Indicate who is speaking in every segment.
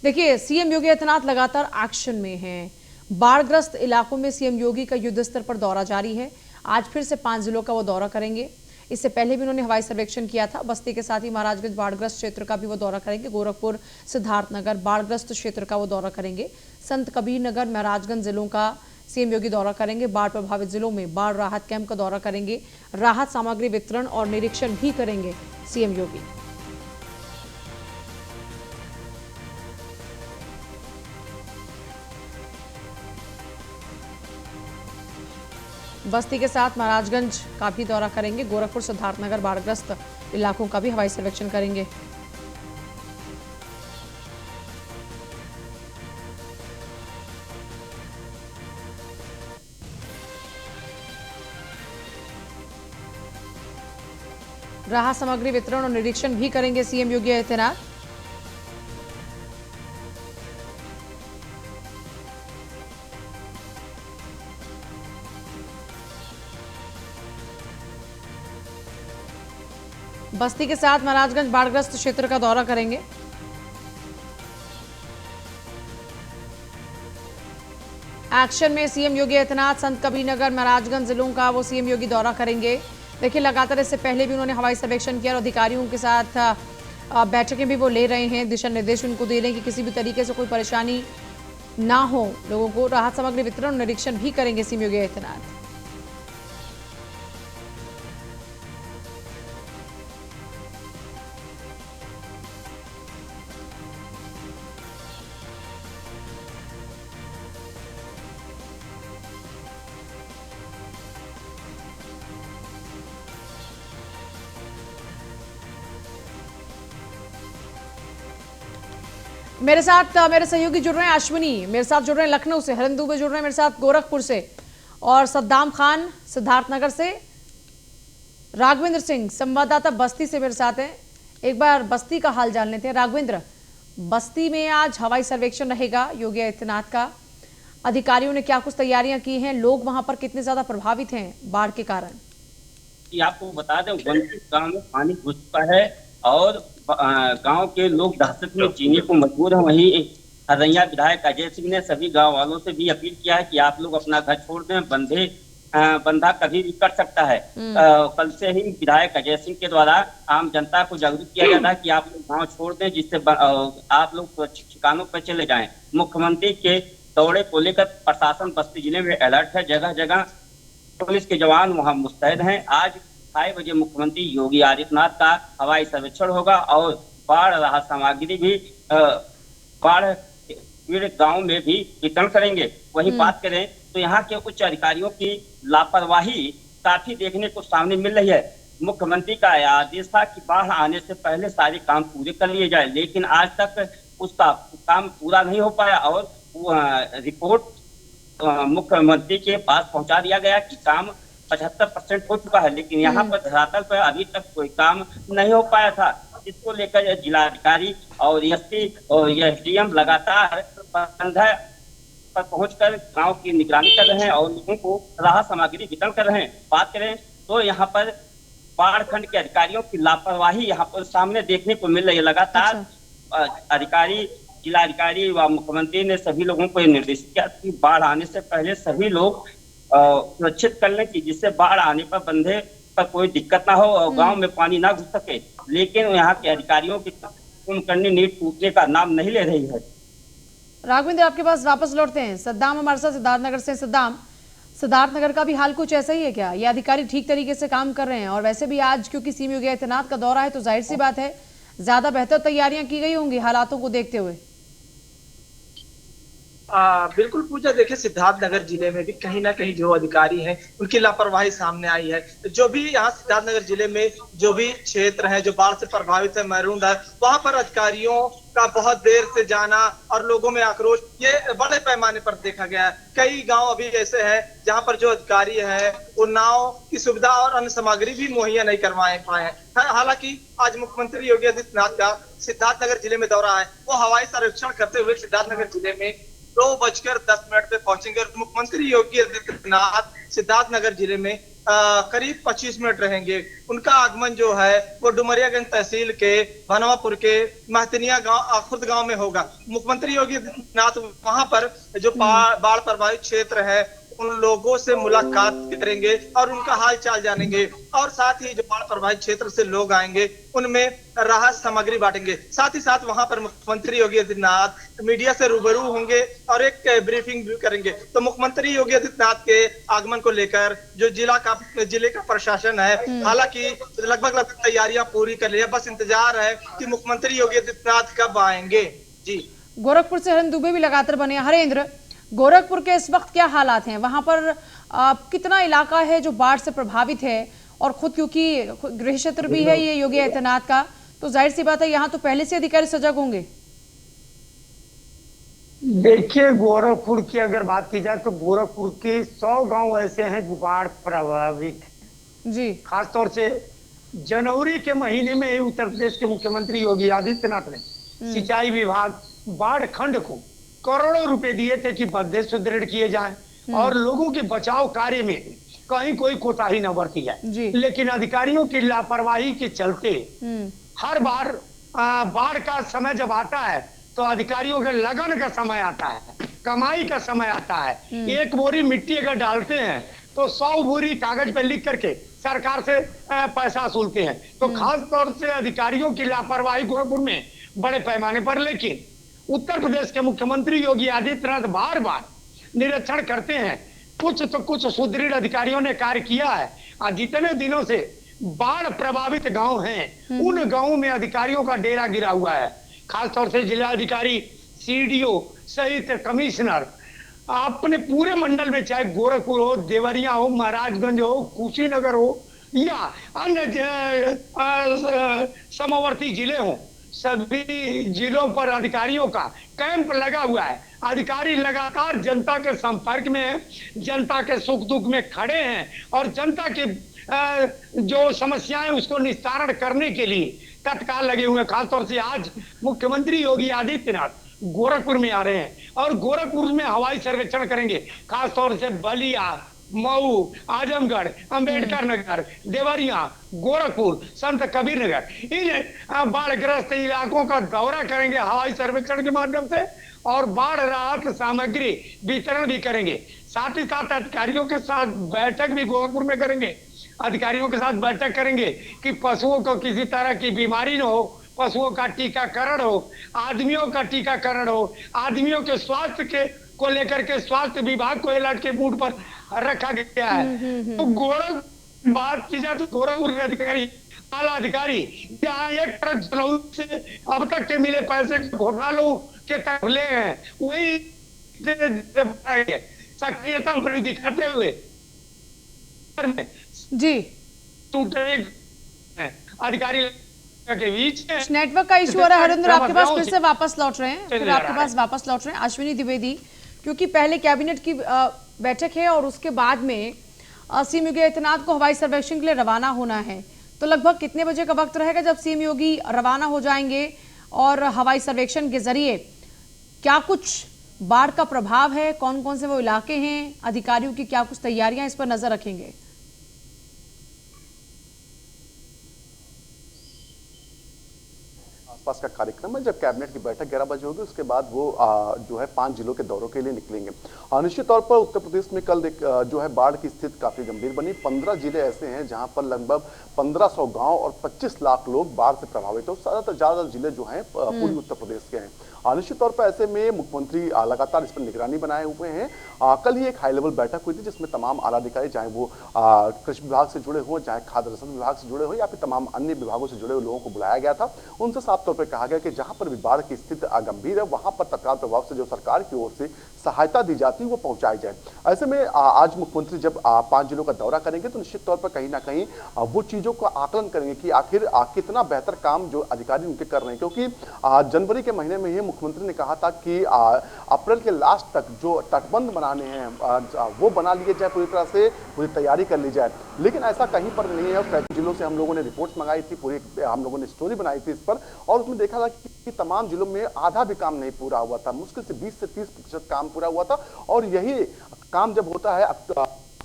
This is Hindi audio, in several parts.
Speaker 1: देखिए, सीएम योगी आदित्यनाथ लगातार एक्शन में हैं। बाढ़ग्रस्त इलाकों में सीएम योगी का युद्ध स्तर पर दौरा जारी है। आज फिर से 5 जिलों का वो दौरा करेंगे। इससे पहले भी उन्होंने हवाई सर्वेक्षण किया था। बस्ती के साथ ही महाराजगंज बाढ़ग्रस्त क्षेत्र का भी वो दौरा करेंगे। गोरखपुर, सिद्धार्थनगर बाढ़ग्रस्त क्षेत्र का वो दौरा करेंगे। संत कबीर नगर, महाराजगंज जिलों का सीएम योगी दौरा करेंगे। बाढ़ प्रभावित जिलों में बाढ़ राहत कैंप का दौरा करेंगे। राहत सामग्री वितरण और निरीक्षण भी करेंगे सीएम योगी। बस्ती के साथ महाराजगंज का भी दौरा करेंगे। गोरखपुर, सिद्धार्थनगर बाढ़ग्रस्त इलाकों का भी हवाई सर्वेक्षण करेंगे। राहत सामग्री वितरण और निरीक्षण भी करेंगे सीएम योगी आदित्यनाथ। बस्ती के साथ महाराजगंज बाढ़ग्रस्त क्षेत्र का दौरा करेंगे। एक्शन में सीएम योगी आदित्यनाथ, संत कबीरनगर, महाराजगंज जिलों का वो सीएम योगी दौरा करेंगे। देखिए, लगातार इससे पहले भी उन्होंने हवाई सर्वेक्षण किया और अधिकारियों के साथ बैठकें भी वो ले रहे हैं। दिशा निर्देश उनको दे रहे हैं कि किसी भी तरीके से कोई परेशानी ना हो लोगों को। राहत सामग्री वितरण और निरीक्षण भी करेंगे सीएम योगी आदित्यनाथ। मेरे साथ मेरे सहयोगी जुड़ रहे हैं। अश्विनी मेरे साथ जुड़ रहे हैं लखनऊ से, हरन दुबे जुड़ रहे हैं मेरे साथ गोरखपुर से, और सद्दाम खान सिद्धार्थनगर से, राघवेंद्र सिंह संवाददाता बस्ती से मेरे साथ हैं। एक बार बस्ती का हाल जान लेते हैं। राघवेंद्र, बस्ती में आज हवाई सर्वेक्षण रहेगा योगी आदित्यनाथ का। अधिकारियों ने क्या कुछ तैयारियां की हैं? लोग वहां पर कितने ज्यादा प्रभावित हैं बाढ़ के कारण?
Speaker 2: आपको बता दें, वंचित गांव में पानी घुस चुका है और गांव के लोग दहशत में जीने को मजबूर हैं। वहीं हरैया विधायक अजय सिंह ने सभी गांव वालों से भी अपील किया है कि आप लोग अपना घर छोड़ दें, बंधा कभी भी कर सकता है। कल से ही विधायक अजय सिंह के द्वारा आम जनता को जागरूक किया जाता है कि आप लोग गाँव छोड़ दें, जिससे आप लोग सुरक्षित ठिकानों पर चले जाएं। मुख्यमंत्री के दौरे को लेकर प्रशासन बस्ती जिले में अलर्ट है। जगह जगह पुलिस के जवान वहां मुस्तैद हैं। आज ढाई बजे मुख्यमंत्री योगी आदित्यनाथ का हवाई सर्वेक्षण होगा और बाढ़ राहत सामग्री भी बाढ़ पीड़ित गांव में भी वितरण करेंगे। वहीं बात करें तो यहाँ के उच्च अधिकारियों की लापरवाही काफी देखने को सामने मिल रही है। मुख्यमंत्री का आदेश था कि बाढ़ आने से पहले सारे काम पूरे कर लिए जाए, लेकिन आज तक उसका काम पूरा नहीं हो पाया और रिपोर्ट मुख्यमंत्री के पास पहुंचा दिया गया कि काम 75% हो चुका है, लेकिन यहाँ पर धरातल पर अभी तक कोई काम नहीं हो पाया था। इसको लेकर जिलाधिकारी और एसपी और एसडीएम लगातार बंधा पर पहुंचकर गांव की निगरानी कर रहे हैं और लोगों को राहत सामग्री वितरण कर रहे हैं। बात करें तो यहाँ पर बाढ़ खंड के अधिकारियों की लापरवाही यहाँ पर सामने देखने को मिल रही है। लगातार अधिकारी, जिलाधिकारी व मुख्यमंत्री ने सभी लोगों को निर्देशित किया कि बाढ़ आने से पहले सभी लोग सुरक्षित कर लें कि जिससे बाढ़ आने पर बंधे पर कोई दिक्कत ना हो और गांव में पानी ना घुस सके। लेकिन यहाँ के अधिकारियों की कुंभकर्णी नींव टूटने का नाम नहीं ले रही है।
Speaker 1: राघवेंद्र, आपके पास वापस लौटते हैं। सद्दाम हमारे साथ सिद्धार्थनगर से। सद्दाम, सिद्धार्थनगर का भी हाल कुछ ऐसा ही है क्या? ये अधिकारी ठीक तरीके से काम कर रहे हैं? और वैसे भी आज क्योंकि सीएम योगी आदित्यनाथ का दौरा है तो जाहिर सी बात है ज्यादा बेहतर तैयारियां की गई होंगी हालातों को देखते हुए।
Speaker 3: बिल्कुल पूजा, देखिए सिद्धार्थनगर जिले में भी कहीं ना कहीं जो अधिकारी हैं उनकी लापरवाही सामने आई है। जो भी यहाँ सिद्धार्थनगर जिले में जो भी क्षेत्र है जो बाढ़ से प्रभावित है, मैरून है, वहां पर अधिकारियों का बहुत देर से जाना और लोगों में आक्रोश ये बड़े पैमाने पर देखा गया है। कई गांव अभी ऐसे हैं जहां पर जो अधिकारी है वो नाव की सुविधा और अन्य सामग्री भी मुहैया नहीं करवाए पाए हैं। हालांकि आज मुख्यमंत्री योगी आदित्यनाथ का सिद्धार्थनगर जिले में दौरा है। वो हवाई सर्वेक्षण करते हुए सिद्धार्थनगर जिले में 2:10 पे पहुंचेंगे और मुख्यमंत्री योगी आदित्यनाथ सिद्धार्थनगर जिले में करीब 25 मिनट रहेंगे। उनका आगमन जो है वो डुमरियागंज तहसील के भनवापुर के महतनिया गांव खुर्द गांव में होगा। मुख्यमंत्री योगी आदित्यनाथ वहां पर जो बाढ़ प्रभावित क्षेत्र है उन लोगों से मुलाकात करेंगे और उनका हाल चाल जानेंगे, और साथ ही जो बाढ़ प्रभावित क्षेत्र से लोग आएंगे उनमें राहत सामग्री बांटेंगे। साथ ही साथ वहां पर मुख्यमंत्री योगी आदित्यनाथ मीडिया से रूबरू होंगे और एक ब्रीफिंग भी करेंगे। तो मुख्यमंत्री योगी आदित्यनाथ के आगमन को लेकर जो जिले का प्रशासन है, हालांकि लगभग तैयारियां पूरी कर ली है, बस इंतजार है कि मुख्यमंत्री योगी आदित्यनाथ कब आएंगे। जी,
Speaker 1: गोरखपुर से हरेंद्र दुबे भी लगातार बने। हरेंद्र, गोरखपुर के इस वक्त क्या हालात हैं? वहां पर कितना इलाका है जो बाढ़ से प्रभावित है? और खुद क्योंकि गृह क्षेत्र भी है ये योगी आदित्यनाथ का, तो जाहिर सी बात है यहाँ तो पहले से अधिकारी सजग होंगे।
Speaker 4: देखिए, गोरखपुर की अगर बात की जाए तो गोरखपुर के 100 गांव ऐसे हैं जो बाढ़ प्रभावित हैं।
Speaker 1: जी,
Speaker 4: खासतौर से जनवरी के महीने में ही उत्तर प्रदेश के मुख्यमंत्री योगी आदित्यनाथ ने सिंचाई विभाग बाढ़ खंड को करोड़ों रुपए दिए थे कि बंधे सुदृढ़ किए जाएं और लोगों के बचाव कार्य में कहीं कोई कोताही न बरती जाए। लेकिन अधिकारियों की लापरवाही के चलते हर बार बाढ़ का समय जब आता है तो अधिकारियों के लगन का समय आता है, कमाई का समय आता है। एक बोरी मिट्टी अगर डालते हैं तो 100 बोरी कागज पे लिख करके सरकार से पैसा वसूलते हैं। तो खास तौर से अधिकारियों की लापरवाही गोरखपुर में बड़े पैमाने पर। लेकिन उत्तर प्रदेश के मुख्यमंत्री योगी आदित्यनाथ बार बार निरीक्षण करते हैं, कुछ सुदृढ़ अधिकारियों ने कार्य किया है। और जितने दिनों से बाढ़ प्रभावित गांव हैं उन गांवों में अधिकारियों का डेरा गिरा हुआ है। खासतौर से जिलाधिकारी, सीडीओ सहित कमिश्नर अपने पूरे मंडल में, चाहे गोरखपुर हो, देवरिया हो, महाराजगंज हो, कुशीनगर हो या अन्य समवर्ती जिले हो, सभी जिलों पर अधिकारियों का कैंप लगा हुआ है। अधिकारी लगातार जनता के संपर्क में है, जनता के सुख दुख में खड़े हैं और जनता के जो समस्याएं उसको निस्तारण करने के लिए तत्काल लगे हुए हैं। खासतौर से आज मुख्यमंत्री योगी आदित्यनाथ गोरखपुर में आ रहे हैं और गोरखपुर में हवाई सर्वेक्षण करेंगे। खासतौर से बलिया, मऊ, आजमगढ़, अंबेडकर नगर, देवरिया, गोरखपुर, संत कबीर नगर, इन बाढ़ग्रस्त इलाकों का दौरा करेंगे हवाई सर्वेक्षण के माध्यम से और बाढ़ राहत सामग्री वितरण भी करेंगे। साथ ही साथ अधिकारियों के साथ बैठक भी गोरखपुर में करेंगे। अधिकारियों के साथ बैठक करेंगे कि पशुओं को किसी तरह की बीमारी न हो, पशुओं का टीकाकरण हो, आदमियों का टीकाकरण हो, आदमियों के स्वास्थ्य के को लेकर के स्वास्थ्य विभाग को अलर्ट के मूड पर रखा गया है। तो गोरखपुर बात की जाए तो गोरखपुर के अधिकारी, आला अधिकारी जहाँ एक तरफ जनौरी से अब तक के मिले पैसे घोटालों के तहले हैं, वही सक्रियता दिखाते हुए
Speaker 1: जी
Speaker 4: अधिकारी के बीच
Speaker 1: नेटवर्क का इशू हो रहा है। हरिंद्र आपके पास फिर से वापस लौट रहे हैं, फिर आपके पास वापस लौट रहे हैं अश्विनी द्विवेदी, क्योंकि पहले कैबिनेट की बैठक है और उसके बाद में सीएम योगी आदित्यनाथ को हवाई सर्वेक्षण के लिए रवाना होना है। तो लगभग कितने बजे का वक्त रहेगा जब सीएम योगी रवाना हो जाएंगे और हवाई सर्वेक्षण के जरिए क्या कुछ बाढ़ का प्रभाव है, कौन कौन से वो इलाके हैं, अधिकारियों की क्या कुछ तैयारियां, इस पर नजर रखेंगे?
Speaker 5: आसपास का कार्यक्रम है। जब कैबिनेट की बैठक 11 बजे होगी उसके बाद वो जो है 5 जिलों के दौरों के लिए निकलेंगे। निश्चित तौर पर उत्तर प्रदेश में कल जो है बाढ़ की स्थिति काफी गंभीर बनी। 15 जिले ऐसे हैं जहां पर लगभग 1500 गांव और 25 लाख लोग बाढ़ से प्रभावित हो। ज्यादा जिले जो हैं पूर्वी उत्तर प्रदेश के हैं। निश्चित तौर पर ऐसे में मुख्यमंत्री लगातार इस पर निगरानी बनाए हुए हैं। कल ही एक हाई लेवल बैठक हुई थी जिसमें तमाम आला अधिकारी, चाहे वो कृषि विभाग से जुड़े हो, चाहे खाद्य रसद विभाग से जुड़े हो या फिर तमाम अन्य विभागों से जुड़े हुए लोगों को बुलाया गया था। उनसे साफ तौर पर कहा गया कि जहां पर भी बाढ़ की स्थिति गंभीर है वहां पर तत्काल प्रभाव से जो सरकार की ओर से सहायता दी जाती है वो पहुंचाई जाए। ऐसे में आज मुख्यमंत्री जब 5 जिलों का दौरा करेंगे तो निश्चित तौर पर कहीं ना कहीं वो चीजों का आकलन करेंगे कि आखिर कितना बेहतर काम जो अधिकारी उनके कर रहे हैं। क्योंकि जनवरी के महीने में ही मुख्यमंत्री ने कहा था कि अप्रैल के लास्ट तक जो तटबंध बनाने हैं वो बना लिए जाए, पूरी तरह से पूरी तैयारी कर ली जाए। लेकिन ऐसा कहीं पर नहीं है। कई जिलों से हम लोगों ने रिपोर्ट्स मंगाई थी, पूरी हम लोगों ने स्टोरी बनाई थी इस पर, और उसमें देखा था कि तमाम जिलों में आधा भी काम नहीं पूरा हुआ था। मुश्किल से 20 से 30% काम पूरा हुआ था। और यही काम जब होता है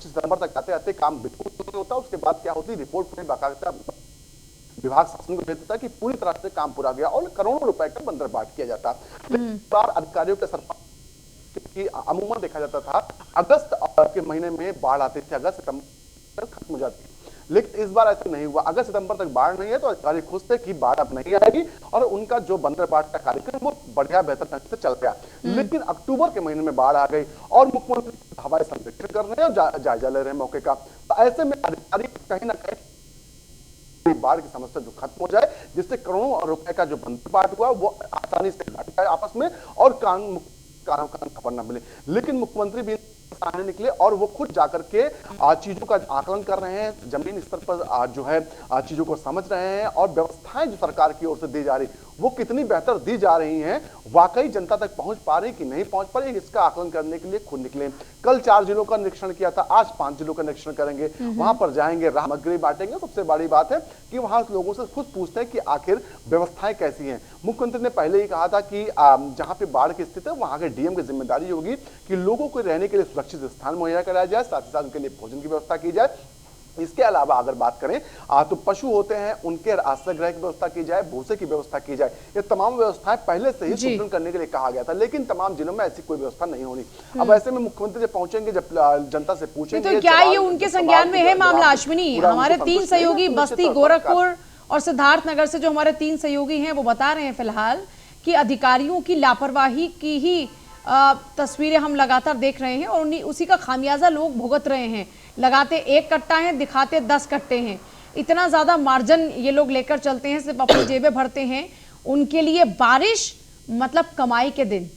Speaker 5: सितंबर तक आते आते काम बिल्कुल नहीं होता। उसके बाद क्या होती, रिपोर्ट पूरी बाकायदा विभाग शासन को भेज देता कि पूरी तरह से काम पूरा गया और करोड़ों रुपए का बंदर बांट किया जाता। इस बार अधिकारियों के सर कि अमूमन देखा जाता था अगस्त के महीने में बाढ़ आती थी, अगस्त सितंबर खत्म हो जाती, लेकिन इस बार ऐसा नहीं हुआ। अगस्त सितंबर तक बाढ़ नहीं है तो अधिकारी खुश थे कि बाढ़ अब नहीं आएगी और उनका जो बंदर बांट का कार्यक्रम वो बढ़िया बेहतर ढंग से चल गया। लेकिन अक्टूबर के महीने में बाढ़ आ गई और मुख्यमंत्री हवाई सर्वेक्षण कर रहे हैं और जायजा ले रहे हैं मौके का। तो ऐसे में अधिकारी कहीं ना कहीं बाढ़ की समस्या जो खत्म हो जाए, जिससे करोड़ों रुपए का जो बंदर बांट हुआ वो आसानी से घट जाए आपस में और कान खबर न मिले। लेकिन मुख्यमंत्री भी सामने निकले और वो खुद जाकर के चीजों का आकलन कर रहे हैं, जमीन स्तर पर जो है चीजों को समझ रहे हैं और व्यवस्थाएं जो सरकार की ओर से दी जा रही वो कितनी बेहतर दी जा रही हैं, वाकई जनता तक पहुंच पा रही कि नहीं पहुंच पा रही, इसका आकलन करने के लिए खुद निकले। कल 4 जिलों का निरीक्षण किया था, आज 5 जिलों का निरीक्षण करेंगे, वहां पर जाएंगे, राहत सामग्री बांटेंगे। सबसे बड़ी बात है कि वहां लोगों से खुद पूछते हैं कि आखिर व्यवस्थाएं कैसी हैं। मुख्यमंत्री ने पहले ही कहा था कि जहां पे बाढ़ की स्थिति है वहां के डीएम की जिम्मेदारी होगी कि लोगों को रहने के लिए सुरक्षित स्थान मुहैया कराया जाए, साथ ही साथ उनके लिए भोजन की व्यवस्था की जाए। इसके अलावा अगर बात करें तो पशु होते हैं उनके आश्रय गृह की व्यवस्था की जाए, भूसे की व्यवस्था की जाए। ये तमाम व्यवस्थाएं पहले से ही सुदृढ़ करने के लिए कहा गया था, लेकिन तमाम जिलों में ऐसी कोई व्यवस्था नहीं होनी। अब ऐसे में मुख्यमंत्री जब पहुंचेंगे, जब जनता से पूछेंगे
Speaker 1: तो क्या ये उनके संज्ञान में है मामला? अश्विनी, हमारे 3 सहयोगी बस्ती, गोरखपुर और सिद्धार्थनगर से जो हमारे 3 सहयोगी हैं वो बता रहे हैं फिलहाल कि अधिकारियों की लापरवाही की ही तस्वीरें हम लगातार देख रहे हैं और उसी का खामियाजा लोग भुगत रहे हैं। लगाते 1 कट्टा है, दिखाते 10 कट्टे हैं। इतना ज्यादा मार्जिन ये लोग लेकर चलते हैं, सिर्फ अपनी जेबें भरते हैं। उनके लिए बारिश मतलब कमाई के दिन।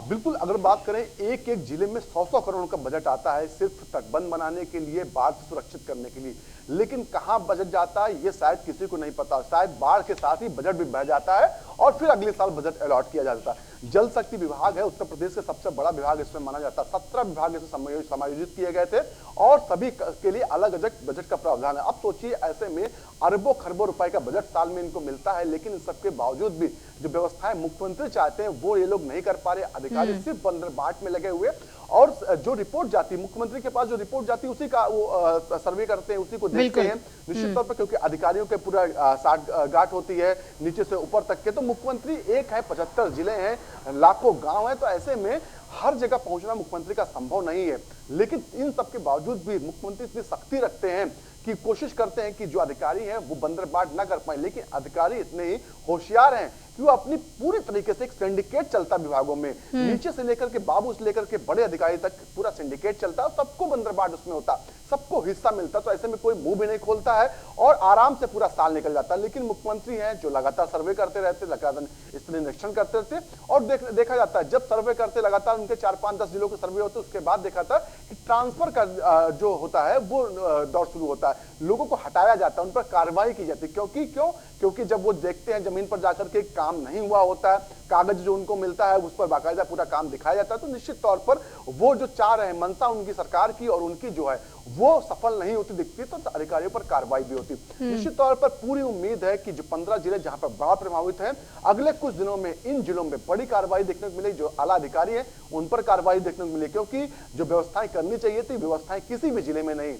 Speaker 5: बिल्कुल, अगर बात करें एक एक जिले में 100-100 करोड़ का बजट आता है सिर्फ तटबंध बनाने के लिए, बाढ़ से सुरक्षित करने के लिए, लेकिन कहां बजट जाता है ये शायद किसी को नहीं पता। शायद बाढ़ के साथ ही बजट भी बह जाता है और फिर अगले साल बजट अलॉट किया जाता है। जल शक्ति विभाग है उत्तर प्रदेश का सबसे बड़ा विभाग इसमें माना जाता है। 17 विभाग इसमें समायोजित किए गए थे और सभी के लिए अलग बजट का प्रावधान है। अब सोचिए ऐसे में अरबों खरबों रुपए का बजट साल में इनको मिलता है, लेकिन इन सबके बावजूद भी जो व्यवस्थाएं मुख्यमंत्री चाहते हैं वो ये लोग नहीं कर पा रहे। अधिकारी सिर्फ बंदर बांट में लगे हुए और जो रिपोर्ट जाती है मुख्यमंत्री के पास, जो रिपोर्ट जाती है उसी का वो सर्वे करते हैं, उसी को देखते हैं निश्चित तौर पर, क्योंकि अधिकारियों के पूरा साठ गांठ होती है नीचे से ऊपर तक के। तो मुख्यमंत्री एक है, 75 जिले हैं, लाखों गांव हैं, तो ऐसे में हर जगह पहुंचना मुख्यमंत्री का संभव नहीं है। लेकिन इन सब के बावजूद भी मुख्यमंत्री इतनी सख्ती रखते हैं कि कोशिश करते हैं कि जो अधिकारी हैं वो बंदर बांट ना कर पाए। लेकिन अधिकारी इतने ही होशियार हैं कि वो अपनी पूरी तरीके से एक सिंडिकेट चलता विभागों में, नीचे से लेकर के बाबू से लेकर के बड़े अधिकारी तक पूरा सिंडिकेट चलता है, सबको बंदर बांट उसमें होता, सबको हिस्सा मिलता। तो ऐसे में कोई मुंह भी नहीं खोलता है और आराम से पूरा साल निकल जाता है। लेकिन मुख्यमंत्री हैं जो लगातार सर्वे करते रहते, लगातार इसलिए निरीक्षण करते रहते और देखा जाता है जब सर्वे करते लगातार उनके 4-5-10 जिलों के सर्वे होते, उसके बाद देखा था कि ट्रांसफर का जो होता है वो दौर शुरू होता है, लोगों को हटाया जाता है, उन पर कार्रवाई की जाती है। क्योंकि जब वो देखते हैं जमीन पर जाकर के काम नहीं हुआ होता है, कागज जो उनको मिलता है उस पर बाकायदा पूरा काम दिखाया जाता है, तो निश्चित तौर पर वो जो चाह रहे हैं मंशा उनकी सरकार की और उनकी जो है वो सफल नहीं होती दिखती, तो अधिकारियों पर कार्रवाई भी होती। निश्चित तौर पर पूरी उम्मीद है कि जो 15 जिले जहां पर बाढ़ प्रभावित हैं, अगले कुछ दिनों में इन जिलों में बड़ी कार्रवाई देखने को मिलेगी। जो आला अधिकारी हैं उन पर कार्रवाई देखने को मिलेगी, क्योंकि जो व्यवस्थाएं करनी चाहिए थी व्यवस्थाएं किसी भी जिले में नहीं,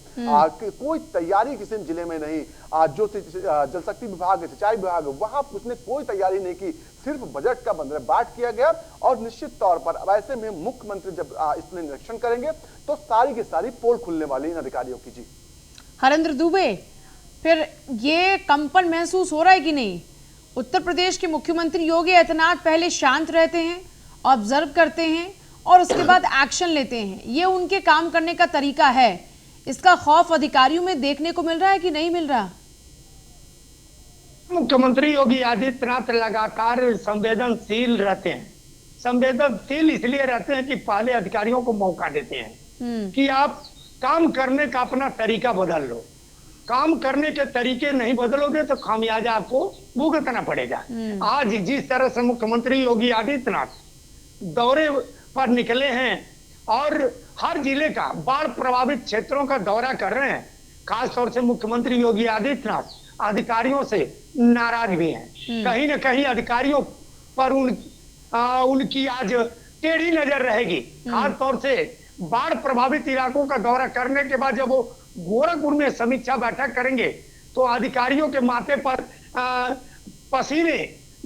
Speaker 5: कोई तैयारी किसी जिले में नहीं। जो जल शक्ति विभाग, सिंचाई विभाग, वहां उसने कोई तैयारी नहीं की, सिर्फ बजट का बंदर बांट किया गया। और निश्चित तौर पर अब ऐसे में मुख्यमंत्री जब इसमें निरीक्षण करेंगे तो सारी की सारी पोल खुलने वाली इन अधिकारियों की। जी
Speaker 1: हरेंद्र दुबे, फिर ये कंपन महसूस हो रहा है कि नहीं? उत्तर प्रदेश के मुख्यमंत्री योगी आदित्यनाथ पहले शांत रहते हैं, ऑब्जर्व करते हैं और उसके बाद एक्शन लेते हैं, ये उनके काम करने का तरीका है। इसका खौफ अधिकारियों में देखने को मिल रहा है कि नहीं मिल रहा?
Speaker 4: मुख्यमंत्री योगी आदित्यनाथ लगातार संवेदनशील रहते हैं। संवेदनशील इसलिए रहते हैं कि पहले अधिकारियों को मौका देते हैं कि आप काम करने का अपना तरीका बदल लो। काम करने के तरीके नहीं बदलोगे तो खामियाजा आपको भुगतना पड़ेगा। आज जिस तरह से मुख्यमंत्री योगी आदित्यनाथ दौरे पर निकले हैं और हर जिले का बाढ़ प्रभावित क्षेत्रों का दौरा कर रहे हैं, खासतौर से मुख्यमंत्री योगी आदित्यनाथ अधिकारियों से नाराज भी हैं। कहीं न कहीं अधिकारियों पर उनकी आज टेढ़ी नजर रहेगी। खास तौर से बाढ़ प्रभावित इलाकों का दौरा करने के बाद जब वो गोरखपुर में समीक्षा बैठक करेंगे तो अधिकारियों के माथे पर पसीने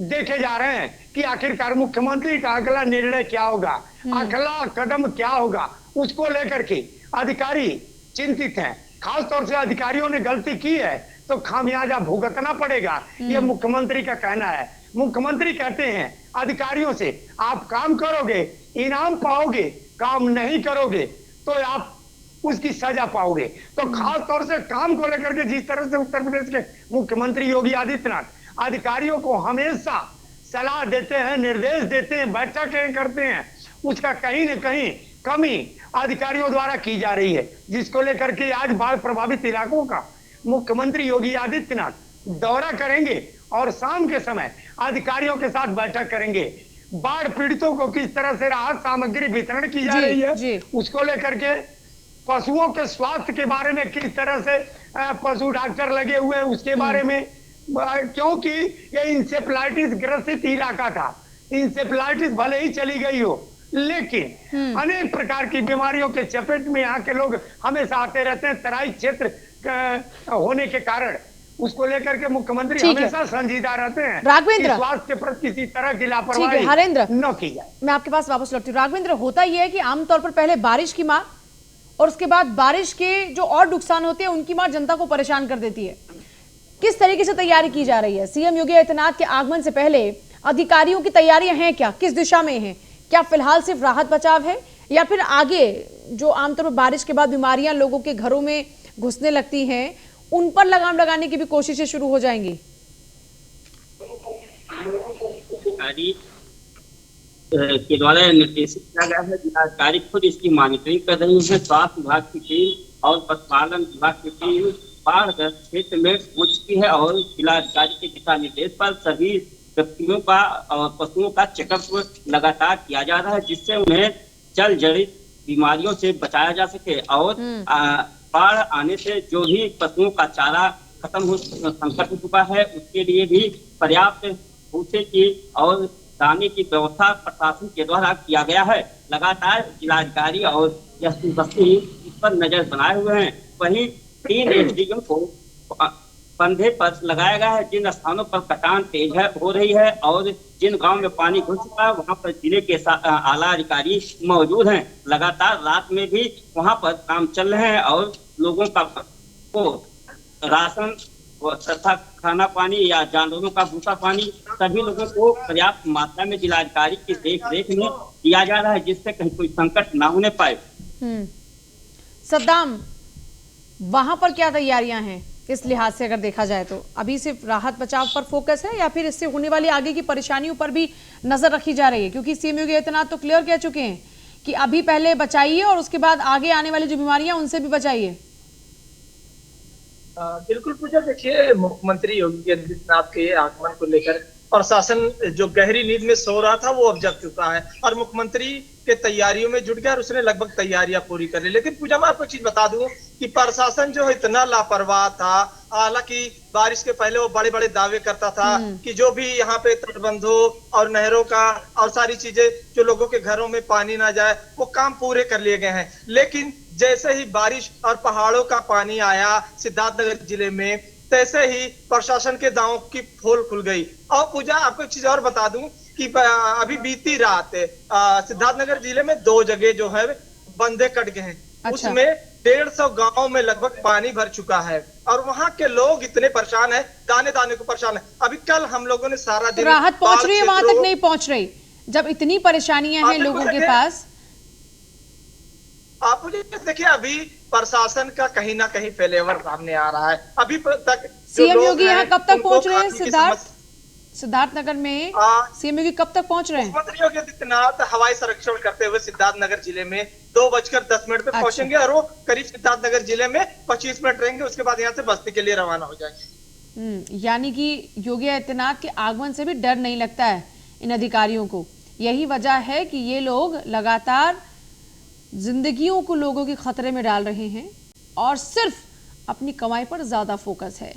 Speaker 4: देखे जा रहे हैं कि आखिरकार मुख्यमंत्री का अगला निर्णय क्या होगा, अगला कदम क्या होगा, उसको लेकर के अधिकारी चिंतित हैं। खास तौर से अधिकारियों ने गलती की है तो खामियाजा भुगतना पड़ेगा, ये मुख्यमंत्री का कहना है। मुख्यमंत्री कहते हैं अधिकारियों से, आप काम करोगे इनाम पाओगे, काम नहीं करोगे तो आप उसकी सजा पाओगे। तो खास तौर से काम को लेकर के जिस तरह से उत्तर प्रदेश के मुख्यमंत्री योगी आदित्यनाथ अधिकारियों को हमेशा सलाह देते हैं, निर्देश देते हैं, बैठकें करते हैं, उसका कहीं न कहीं कमी अधिकारियों द्वारा की जा रही है, जिसको लेकर के आज बाढ़ प्रभावित इलाकों का मुख्यमंत्री योगी आदित्यनाथ दौरा करेंगे और शाम के समय अधिकारियों के साथ बैठक करेंगे। बाढ़ पीड़ितों को किस तरह से राहत सामग्री वितरण की जा रही है उसको लेकर के, पशुओं के स्वास्थ्य के बारे में किस तरह से पशु डॉक्टर लगे हुए हैं उसके बारे में, क्योंकि ये इंसेफ्लाइटिस ग्रसित इलाका था। इंसेफ्लाइटिस भले ही चली गई हो लेकिन अनेक प्रकार की बीमारियों के चपेट में यहाँ के लोग हमेशा आते रहते हैं। तराई क्षेत्र होने के कारण उसको लेकर के मुख्यमंत्री हमेशा संजीदा रहते हैं।
Speaker 1: राघवेंद्र,
Speaker 4: स्वास्थ्य के प्रति किसी तरह की लापरवाही
Speaker 1: हरेंद्र
Speaker 4: न की जाए।
Speaker 1: मैं आपके पास वापस लौटती हूँ। राघवेंद्र, होता यह है कि आमतौर पर पहले बारिश की मार और उसके बाद बारिश के जो और नुकसान होते हैं उनकी मार जनता को परेशान कर देती है। किस तरीके से तैयारी की जा रही है? सीएम योगी आदित्यनाथ के आगमन से पहले अधिकारियों की तैयारियां हैं क्या, किस दिशा में हैं? क्या फिलहाल सिर्फ राहत बचाव है या फिर आगे जो आमतौर पर बारिश के बाद बीमारियां लोगों के घरों में घुसने लगती हैं उन पर लगाम लगाने की भी कोशिशें शुरू हो जाएंगी?
Speaker 2: के द्वारा निर्देशित किया गया है। जिलाधिकारी खुद इसकी मॉनिटरिंग कर रही है। स्वास्थ्य विभाग की टीम और पशुपालन विभाग की टीम बाढ़ग्रस्त क्षेत्र में पहुंच चुकी है और जिलाधिकारी के दिशा निर्देश पर सभी व्यक्तियों का और पशुओं का चेकअप लगातार किया जा रहा है, जिससे उन्हें जल जनित बीमारियों से बचाया जा सके और बाढ़ आने से जो भी पशुओं का चारा खत्म हो संकट हो चुका है उसके लिए भी पर्याप्त भूसे की और दाने की व्यवस्था प्रशासन के द्वारा किया गया है। लगातार जिलाधिकारी और एसपी बस्ती इस पर नजर बनाए हुए हैं। वहीं 3 एसडीएम को कंधे पर लगाया गया है। जिन स्थानों पर कटान तेज हो रही है और जिन गांव में पानी घुस चुका है वहां पर जिले के आला अधिकारी मौजूद हैं। लगातार रात में भी वहां पर काम चल रहे हैं और लोगों को राशन तथा खाना पानी या जानवरों का भूसा पानी सभी लोगों को पर्याप्त मात्रा में जिलाधिकारी की देख रेख में दिया जा रहा है, जिससे कहीं कोई संकट ना होने पाए।
Speaker 1: सद्दाम, वहां पर क्या तैयारियां हैं इस लिहाज से अगर देखा जाए तो? अभी सिर्फ राहत बचाव पर फोकस है या फिर इससे होने वाली आगे की परेशानियों पर भी नजर रखी जा रही है? क्योंकि सीएम योगी आदित्यनाथ तो क्लियर कह चुके हैं कि अभी पहले बचाइए और उसके बाद आगे आने वाली जो बीमारियां उनसे भी बचाइए।
Speaker 3: बिल्कुल पूजा, देखिए मुख्यमंत्री योगी आदित्यनाथ के आगमन को लेकर प्रशासन जो गहरी नींद में सो रहा था वो अब जग चुका है और मुख्यमंत्री के तैयारियों में जुट गया और उसने लगभग तैयारियां पूरी कर ली। लेकिन पूजा, मैं आपको एक चीज बता दूं कि प्रशासन जो इतना लापरवाह था। हालांकि बारिश के पहले वो बड़े बड़े दावे करता था कि जो भी यहाँ पे तटबंधों और नहरों का और सारी चीजें जो लोगों के घरों में पानी ना जाए वो काम पूरे कर लिए गए हैं। लेकिन जैसे ही बारिश और पहाड़ों का पानी आया सिद्धार्थनगर जिले में, तैसे ही प्रशासन के दांवों की पोल खुल गई। और पूजा, आपको एक चीज और बता दूं कि अभी बीती रात सिद्धार्थनगर जिले में 2 जगह जो है बंधे कट गए हैं। अच्छा। उसमें 150 गांव में लगभग पानी भर चुका है और वहां के लोग इतने परेशान हैं, दाने दाने को परेशान है। अभी कल हम लोगों ने सारा दिन
Speaker 1: राहत पहुंच रही है, वहां तक नहीं पहुंच रही जब इतनी परेशानियां हैं लोगों के पास।
Speaker 3: आप मुझे देखिए, अभी प्रशासन का कहीं ना कहीं फेलेवर सामने आ रहा है। अभी तक
Speaker 1: सीएम योगी यहाँ कब तक पहुंच रहे हैं? सिद्धार्थनगर में सीएम योगी कब तक पहुंच रहे हैं?
Speaker 3: मुख्यमंत्री योगी आदित्यनाथ हवाई संरक्षण करते हुए सिद्धार्थनगर जिले में 2:10 पे पहुंचेंगे और वो करीब सिद्धार्थनगर जिले में 25 मिनट रहेंगे। उसके बाद यहाँ से बस्ती के लिए रवाना हो जाएंगे।
Speaker 1: यानी कि योगी आदित्यनाथ के आगमन से भी डर नहीं लगता है इन अधिकारियों को। यही वजह है कि ये लोग लगातार जिंदगियों को लोगों के खतरे में डाल रहे हैं और सिर्फ अपनी कमाई पर ज्यादा फोकस है।